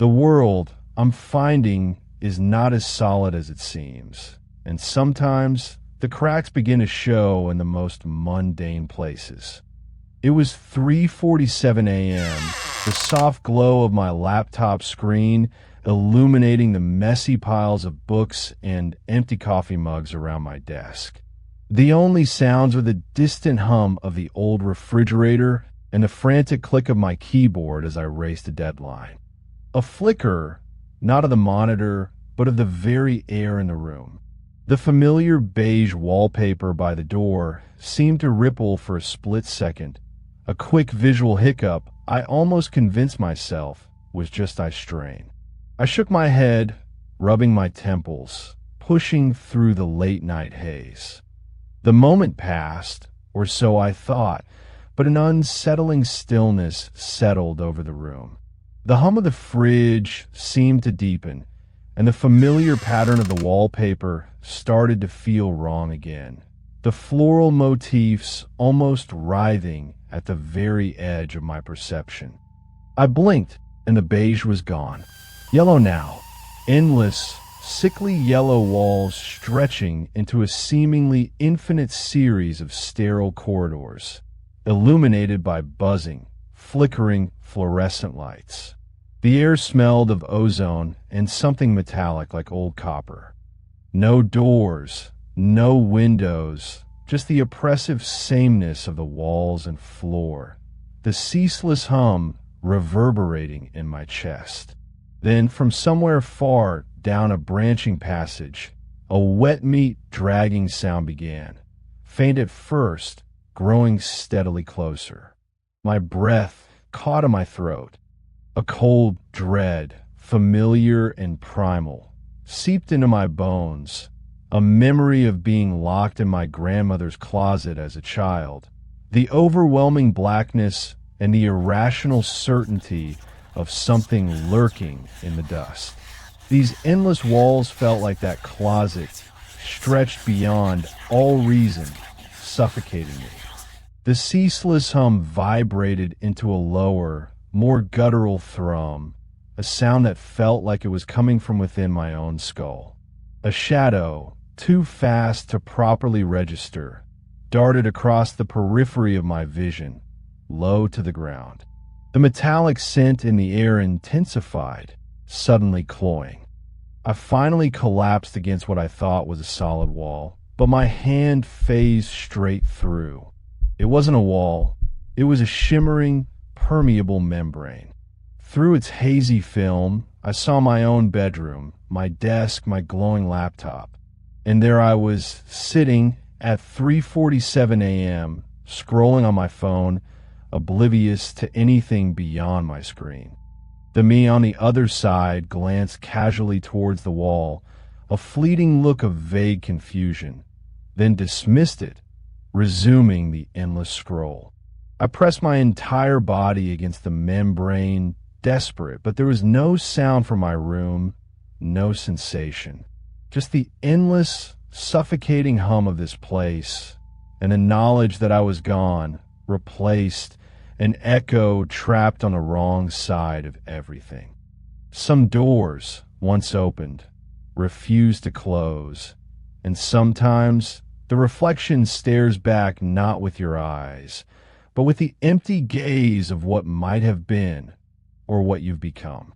The world, I'm finding, is not as solid as it seems, and sometimes the cracks begin to show in the most mundane places. It was 3:47 a.m., the soft glow of my laptop screen illuminating the messy piles of books and empty coffee mugs around my desk. The only sounds were the distant hum of the old refrigerator and the frantic click of my keyboard as I raced a deadline. A flicker, not of the monitor, but of the very air in the room. The familiar beige wallpaper by the door seemed to ripple for a split second. A quick visual hiccup I almost convinced myself was just eye strain. I shook my head, rubbing my temples, pushing through the late-night haze. The moment passed, or so I thought, but an unsettling stillness settled over the room. The hum of the fridge seemed to deepen, and the familiar pattern of the wallpaper started to feel wrong again. The floral motifs almost writhing at the very edge of my perception. I blinked, and the beige was gone. Yellow now, endless, sickly yellow walls stretching into a seemingly infinite series of sterile corridors, illuminated by buzzing, flickering fluorescent lights. The air smelled of ozone and something metallic like old copper. No doors, no windows, just the oppressive sameness of the walls and floor, the ceaseless hum reverberating in my chest. Then, from somewhere far down a branching passage, a wet meat dragging sound began, faint at first, growing steadily closer. My breath caught in my throat. A cold dread, familiar and primal, seeped into my bones, a memory of being locked in my grandmother's closet as a child, the overwhelming blackness and the irrational certainty of something lurking in the dust. These endless walls felt like that closet, stretched beyond all reason, suffocating me. The ceaseless hum vibrated into a lower, more guttural thrum, a sound that felt like it was coming from within my own skull. A shadow, too fast to properly register, darted across the periphery of my vision, low to the ground. The metallic scent in the air intensified, suddenly cloying. I finally collapsed against what I thought was a solid wall, but my hand phased straight through. It wasn't a wall, it was a shimmering, permeable membrane. Through its hazy film, I saw my own bedroom, my desk, my glowing laptop. And there I was, sitting at 3:47 a.m., scrolling on my phone, oblivious to anything beyond my screen. The me on the other side glanced casually towards the wall, a fleeting look of vague confusion, then dismissed it, resuming the endless scroll. I pressed my entire body against the membrane, desperate, but there was no sound from my room, no sensation. Just the endless, suffocating hum of this place, and the knowledge that I was gone, replaced, an echo trapped on the wrong side of everything. Some doors, once opened, refused to close, and sometimes the reflection stares back not with your eyes, but with the empty gaze of what might have been or what you've become.